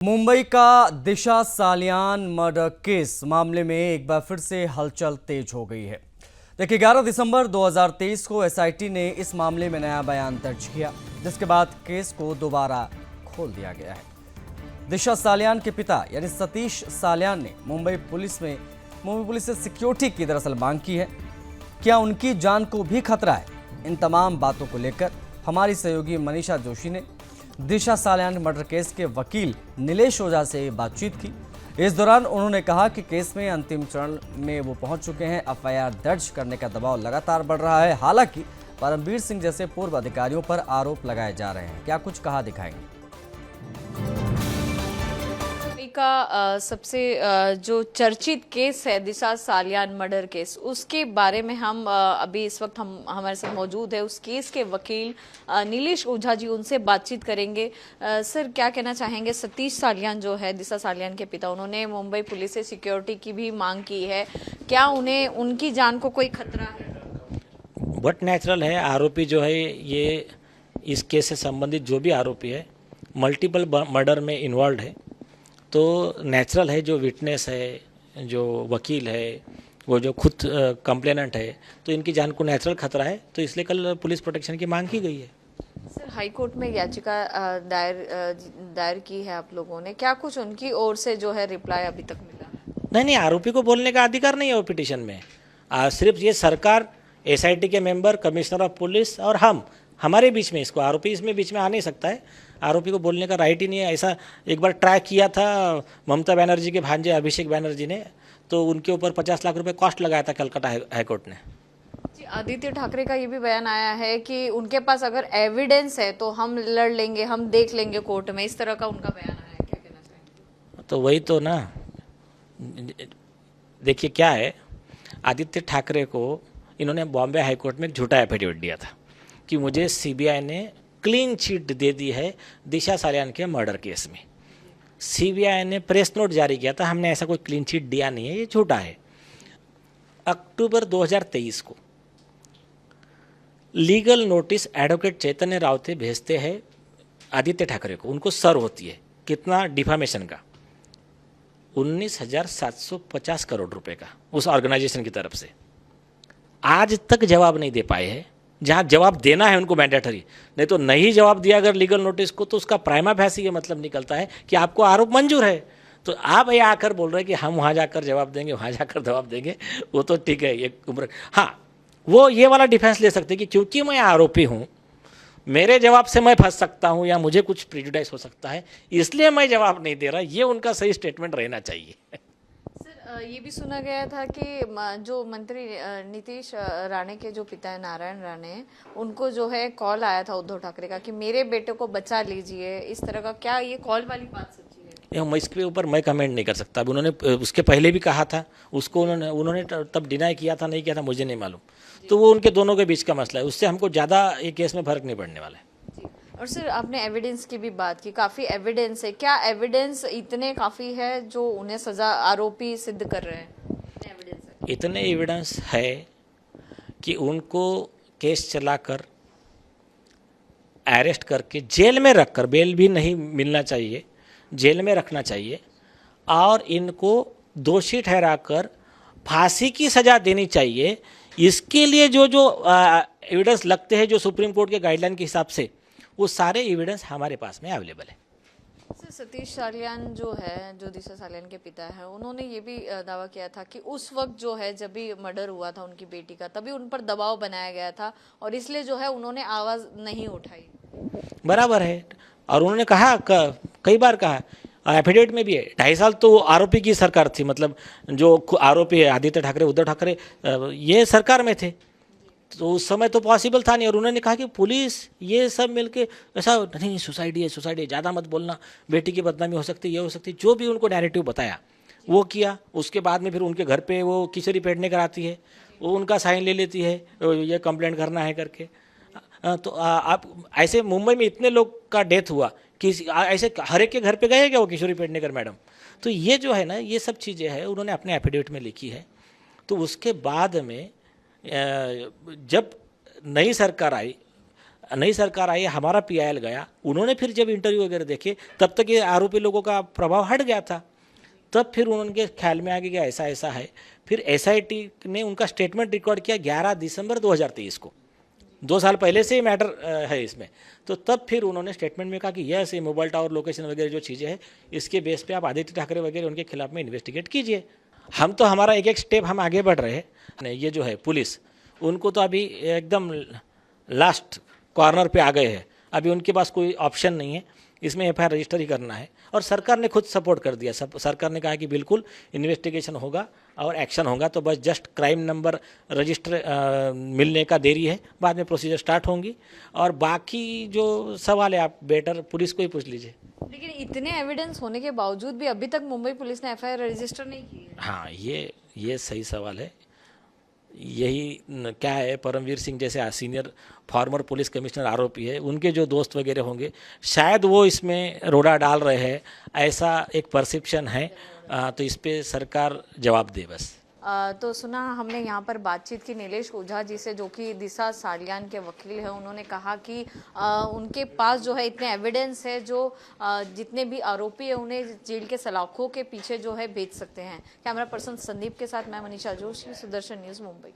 मुंबई का दिशा Salian murder case मामले में एक बार फिर से हलचल तेज हो गई है। देखिए 11 दिसंबर 2023 को एसआईटी ने इस मामले में नया बयान दर्ज किया, जिसके बाद केस को दोबारा खोल दिया गया है। दिशा सालियान के पिता यानी सतीश सालियान ने मुंबई पुलिस से सिक्योरिटी की दरअसल मांग की है। क्या उनकी जान को भी खतरा है? इन तमाम बातों को लेकर हमारी सहयोगी मनीषा जोशी ने दिशा सालियान मर्डर केस के वकील नीलेश ओझा से बातचीत की। इस दौरान उन्होंने कहा कि केस में अंतिम चरण में वो पहुंच चुके हैं। एफआईआर दर्ज करने का दबाव लगातार बढ़ रहा है। हालांकि परमवीर सिंह जैसे पूर्व अधिकारियों पर आरोप लगाए जा रहे हैं। क्या कुछ कहा दिखाएंगे। का सबसे जो चर्चित केस है दिशा सालियान मर्डर केस, उसके बारे में हम अभी इस वक्त हमारे साथ मौजूद है उस केस के वकील नीलेश ओझा जी, उनसे बातचीत करेंगे। सर, क्या कहना चाहेंगे? सतीश सालियान जो है दिशा सालियान के पिता, उन्होंने मुंबई पुलिस से सिक्योरिटी की भी मांग की है। क्या उन्हें उनकी जान को कोई खतरा है? बट नेचुरल है। आरोपी जो है ये इस केस से संबंधित जो भी आरोपी है मल्टीपल मर्डर में इन्वॉल्व है, तो नेचुरल है जो विटनेस है, जो वकील है, वो जो खुद कंप्लेनेंट है, तो इनकी जान को नेचुरल खतरा है, तो इसलिए कल पुलिस प्रोटेक्शन की मांग की गई है। सर, हाई कोर्ट में याचिका दायर की है आप लोगों ने, क्या कुछ उनकी ओर से जो है रिप्लाई अभी तक मिला? नहीं, आरोपी को बोलने का अधिकार नहीं है वो पिटीशन में। सिर्फ ये सरकार, एसआईटी के मेंबर, कमिश्नर ऑफ पुलिस और हमारे बीच में, इसको आरोपी इसमें बीच में आ नहीं सकता है। आरोपी को बोलने का राइट ही नहीं है। ऐसा एक बार ट्राई किया था ममता बनर्जी के भांजे अभिषेक बनर्जी ने, तो उनके ऊपर 50 लाख रुपए कॉस्ट लगाया था कलकत्ता हाईकोर्ट ने। जी, आदित्य ठाकरे का ये भी बयान आया है कि उनके पास अगर एविडेंस है तो हम लड़ लेंगे, हम देख लेंगे कोर्ट में, इस तरह का उनका बयान आया है। क्या कहना चाहेंगे? तो वही तो ना, देखिए क्या है, आदित्य ठाकरे को इन्होंने बॉम्बे हाईकोर्ट में एक झूठा एफिडेविट दिया था कि मुझे सीबीआई ने क्लीन चिट दे दी है दिशा सालियान के मर्डर केस में। सीबीआई ने प्रेस नोट जारी किया था, हमने ऐसा कोई क्लीन चिट दिया नहीं है, ये झूठा है। अक्टूबर 2023 को लीगल नोटिस एडवोकेट चैतन्य रावते भेजते हैं आदित्य ठाकरे को, उनको सर्व होती है कितना डिफामेशन का, 19,750 करोड़ रुपए का उस ऑर्गेनाइजेशन की तरफ से। आज तक जवाब नहीं दे पाए हैं, जहाँ जवाब देना है उनको मैंडेटरी, नहीं तो नहीं जवाब दिया अगर लीगल नोटिस को, तो उसका प्राइमा फैसी ये मतलब निकलता है कि आपको आरोप मंजूर है। तो आप ये आकर बोल रहे हैं कि हम वहाँ जाकर जवाब देंगे, वहाँ जाकर जवाब देंगे, वो तो ठीक है, ये उम्र। हाँ, वो ये वाला डिफेंस ले सकते हैं कि क्योंकि मैं आरोपी हूँ, मेरे जवाब से मैं फंस सकता हूँ या मुझे कुछ प्रेजुडिस हो सकता है, इसलिए मैं जवाब नहीं दे रहा। ये उनका सही स्टेटमेंट रहना चाहिए। ये भी सुना गया था कि जो मंत्री नीतीश राणे के जो पिता है नारायण राणे, उनको जो है कॉल आया था उद्धव ठाकरे का कि मेरे बेटे को बचा लीजिए, इस तरह का। क्या ये कॉल वाली बात सच्ची है? मैं इसके ऊपर मैं कमेंट नहीं कर सकता। अभी उन्होंने उसके पहले भी कहा था, उसको उन्होंने तब डिनाई किया था, नहीं किया था, मुझे नहीं मालूम। तो वो उनके दोनों के बीच का मसला है, उससे हमको ज़्यादा ये केस में फर्क नहीं पड़ने वाला है। और सर, आपने एविडेंस की भी बात की, काफ़ी एविडेंस है। क्या एविडेंस इतने काफ़ी है जो उन्हें सज़ा आरोपी सिद्ध कर रहे हैं? एविडेंस है, इतने एविडेंस है कि उनको केस चलाकर अरेस्ट करके जेल में रखकर, बेल भी नहीं मिलना चाहिए, जेल में रखना चाहिए, और इनको दोषी ठहराकर फांसी की सज़ा देनी चाहिए। इसके लिए जो जो एविडेंस लगते हैं, जो सुप्रीम कोर्ट के गाइडलाइन के हिसाब से, वो सारे एविडेंस हमारे पास में अवेलेबल है। सर, सतीश सालियान जो है, जो दिशा सालियान के पिता हैं, उन्होंने ये भी दावा किया था कि उस वक्त जो है, जब भी मर्डर हुआ था उनकी बेटी का, तभी उन पर दबाव बनाया गया था और इसलिए जो है उन्होंने आवाज़ नहीं उठाई। बराबर है, और उन्होंने कहा, कई बार कहा, एफिडेविट में भी है, 2.5 साल तो आरोपी की सरकार थी, मतलब जो आरोपी है आदित्य ठाकरे, उद्धव ठाकरे, ये सरकार में थे, तो उस समय तो पॉसिबल था नहीं। और उन्होंने कहा कि पुलिस ये सब मिलके ऐसा नहीं, सुसाइड है, ज़्यादा मत बोलना, बेटी की बदनामी हो सकती है, ये हो सकती है, जो भी उनको नैरेटिव बताया वो किया। उसके बाद में फिर उनके घर पे वो खिचड़ी पेटने कराती है, वो उनका साइन ले लेती है, ये कंप्लेंट करना है करके। तो आप ऐसे मुंबई में इतने लोग का डेथ हुआ कि ऐसे हर एक के घर पे गए क्या वो किशोरी पेडनेकर मैडम? तो ये जो है ना, ये सब चीज़ें हैं उन्होंने अपने एफिडेविट में लिखी है। तो उसके बाद में जब नई सरकार आई, नई सरकार आई, हमारा पीआईएल गया, उन्होंने फिर जब इंटरव्यू वगैरह देखे तब तक ये आरोपी लोगों का प्रभाव हट गया था। तब फिर उनके ख्याल में आ गया कि ऐसा ऐसा है। फिर एसआईटी ने उनका स्टेटमेंट रिकॉर्ड किया 11 दिसंबर 2023 को, 2 साल पहले से ही मैटर है इसमें। तो तब फिर उन्होंने स्टेटमेंट में कहा कि यस, ये मोबाइल टावर लोकेशन वगैरह जो चीज़ें हैं, इसके बेस पे आप आदित्य ठाकरे वगैरह उनके खिलाफ में इन्वेस्टिगेट कीजिए। हम तो हमारा एक एक स्टेप हम आगे बढ़ रहे हैं। ये जो है पुलिस, उनको तो अभी एकदम लास्ट कॉर्नर पे आ गए हैं। अभी उनके पास कोई ऑप्शन नहीं है, इसमें एफआईआर रजिस्टर ही करना है। और सरकार ने खुद सपोर्ट कर दिया। सरकार ने कहा कि बिल्कुल इन्वेस्टिगेशन होगा और एक्शन होगा, तो बस जस्ट क्राइम नंबर रजिस्टर मिलने का देरी है, बाद में प्रोसीजर स्टार्ट होंगी। और बाकी जो सवाल है आप बेटर पुलिस को ही पूछ लीजिए। लेकिन इतने एविडेंस होने के बावजूद भी अभी तक मुंबई पुलिस ने एफआईआर रजिस्टर नहीं की है। हाँ, ये सही सवाल है। यही क्या है, परमवीर सिंह जैसे सीनियर फॉर्मर पुलिस कमिश्नर आरोपी है, उनके जो दोस्त वगैरह होंगे, शायद वो इसमें रोड़ा डाल रहे हैं, ऐसा एक परसेप्शन है। तो इस पे सरकार जवाब दे बस। तो सुना हमने यहाँ पर बातचीत की नीलेश ओझा जी से, जो कि दिशा सालियान के वकील हैं। उन्होंने कहा कि उनके पास जो है इतने एविडेंस है, जो जितने भी आरोपी है उन्हें जेल के सलाखों के पीछे जो है भेज सकते हैं। कैमरा पर्सन संदीप के साथ मैं मनीषा जोशी, सुदर्शन न्यूज़, मुंबई।